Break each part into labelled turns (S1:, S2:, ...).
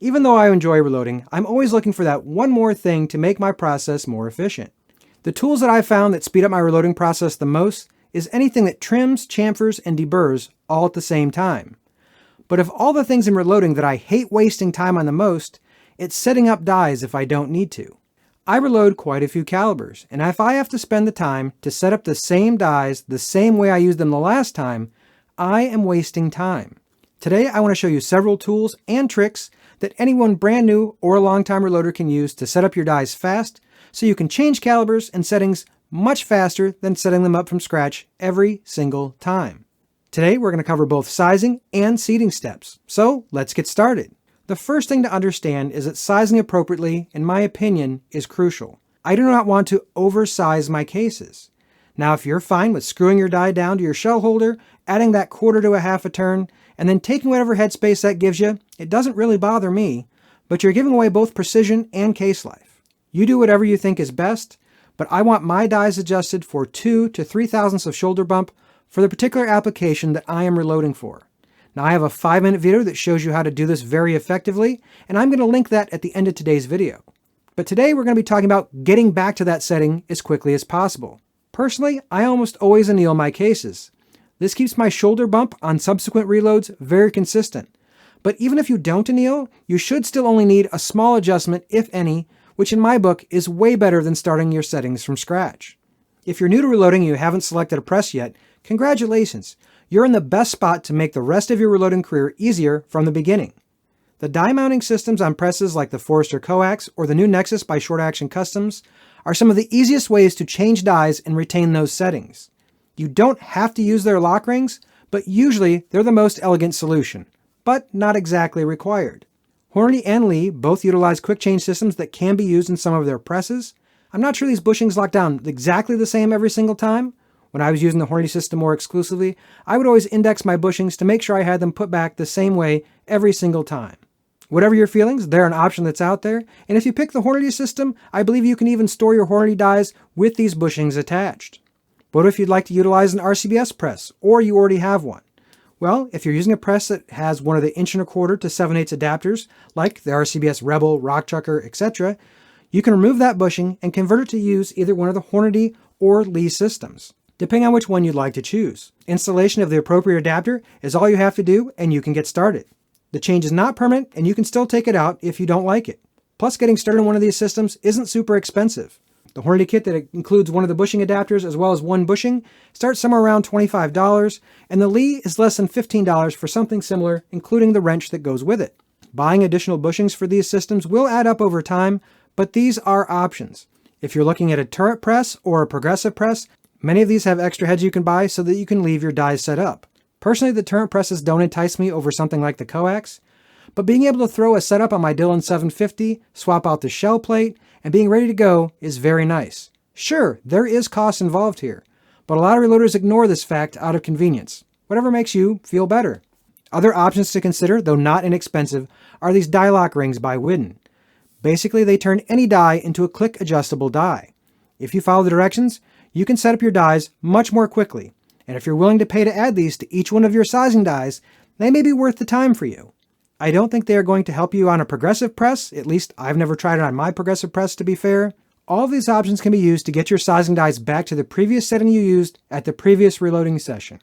S1: Even though I enjoy reloading, I'm always looking for that one more thing to make my process more efficient. The tools that I've found that speed up my reloading process the most is anything that trims, chamfers, and deburrs all at the same time. But of all the things in reloading that I hate wasting time on the most, it's setting up dies if I don't need to. I reload quite a few calibers, and if I have to spend the time to set up the same dies the same way I used them the last time, I am wasting time. Today I want to show you several tools and tricks that anyone brand new or a long-time reloader can use to set up your dies fast, so you can change calibers and settings much faster than setting them up from scratch every single time. Today we're going to cover both sizing and seating steps, so let's get started. The first thing to understand is that sizing appropriately, in my opinion, is crucial. I do not want to oversize my cases. Now if you're fine with screwing your die down to your shell holder, adding that quarter to a half a turn, and then taking whatever headspace that gives you, it doesn't really bother me, but you're giving away both precision and case life. You do whatever you think is best, but I want my dies adjusted for 2 to 3 thousandths of shoulder bump for the particular application that I am reloading for. Now I have a 5-minute video that shows you how to do this very effectively, and I'm going to link that at the end of today's video. But today we're going to be talking about getting back to that setting as quickly as possible. Personally, I almost always anneal my cases. This keeps my shoulder bump on subsequent reloads very consistent. But even if you don't anneal, you should still only need a small adjustment, if any, which in my book is way better than starting your settings from scratch. If you're new to reloading and you haven't selected a press yet, congratulations! You're in the best spot to make the rest of your reloading career easier from the beginning. The die mounting systems on presses like the Forester Coax or the new Nexus by Short Action Customs are some of the easiest ways to change dies and retain those settings. You don't have to use their lock rings, but usually they're the most elegant solution, but not exactly required. Hornady and Lee both utilize quick change systems that can be used in some of their presses. I'm not sure these bushings lock down exactly the same every single time. When I was using the Hornady system more exclusively, I would always index my bushings to make sure I had them put back the same way every single time. Whatever your feelings, they're an option that's out there, and if you pick the Hornady system, I believe you can even store your Hornady dies with these bushings attached. What if you'd like to utilize an RCBS press, or you already have one? Well, if you're using a press that has one of the 1 1/4 to 7/8 adapters, like the RCBS Rebel, Rock Chucker, etc., you can remove that bushing and convert it to use either one of the Hornady or Lee systems, depending on which one you'd like to choose. Installation of the appropriate adapter is all you have to do, and you can get started. The change is not permanent, and you can still take it out if you don't like it. Plus, getting started on one of these systems isn't super expensive. The Hornady kit that includes one of the bushing adapters as well as one bushing starts somewhere around $25, and the Lee is less than $15 for something similar, including the wrench that goes with it. Buying additional bushings for these systems will add up over time, but these are options. If you're looking at a turret press or a progressive press, many of these have extra heads you can buy so that you can leave your dies set up. Personally, the turret presses don't entice me over something like the Coax, but being able to throw a setup on my Dillon 750, swap out the shell plate, and being ready to go is very nice. Sure, there is cost involved here, but a lot of reloaders ignore this fact out of convenience. Whatever makes you feel better. Other options to consider, though not inexpensive, are these die lock rings by Widden. Basically, they turn any die into a click adjustable die. If you follow the directions, you can set up your dies much more quickly, and if you're willing to pay to add these to each one of your sizing dies, they may be worth the time for you. I don't think they are going to help you on a progressive press, at least I've never tried it on my progressive press to be fair. All of these options can be used to get your sizing dies back to the previous setting you used at the previous reloading session.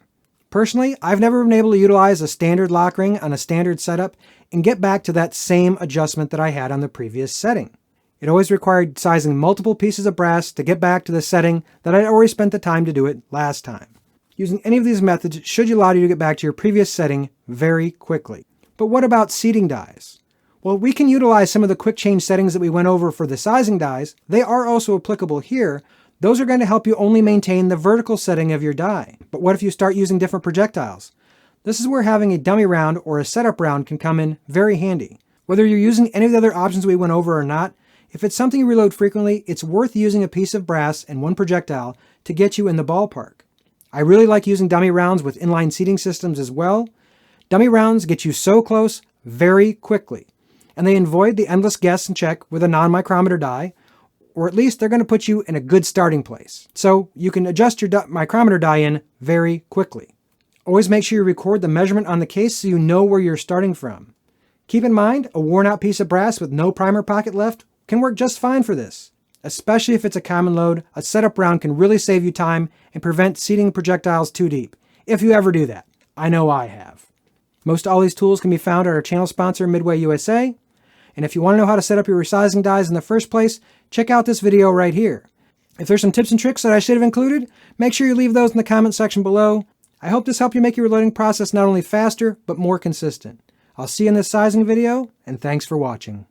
S1: Personally, I've never been able to utilize a standard lock ring on a standard setup and get back to that same adjustment that I had on the previous setting. It always required sizing multiple pieces of brass to get back to the setting that I'd already spent the time to do it last time. Using any of these methods should allow you to get back to your previous setting very quickly. But what about seating dies? Well, we can utilize some of the quick change settings that we went over for the sizing dies. They are also applicable here. Those are going to help you only maintain the vertical setting of your die. But what if you start using different projectiles? This is where having a dummy round or a setup round can come in very handy. Whether you're using any of the other options we went over or not, if it's something you reload frequently, it's worth using a piece of brass and one projectile to get you in the ballpark. I really like using dummy rounds with inline seating systems as well. Dummy rounds get you so close very quickly, and they avoid the endless guess and check with a non-micrometer die, or at least they're going to put you in a good starting place. So you can adjust your micrometer die in very quickly. Always make sure you record the measurement on the case so you know where you're starting from. Keep in mind, a worn out piece of brass with no primer pocket left can work just fine for this. Especially if it's a common load, a setup round can really save you time and prevent seating projectiles too deep, if you ever do that. I know I have. Most all these tools can be found at our channel sponsor, Midway USA. And if you want to know how to set up your resizing dies in the first place, check out this video right here. If there's some tips and tricks that I should have included, make sure you leave those in the comment section below. I hope this helped you make your reloading process not only faster, but more consistent. I'll see you in this sizing video, and thanks for watching.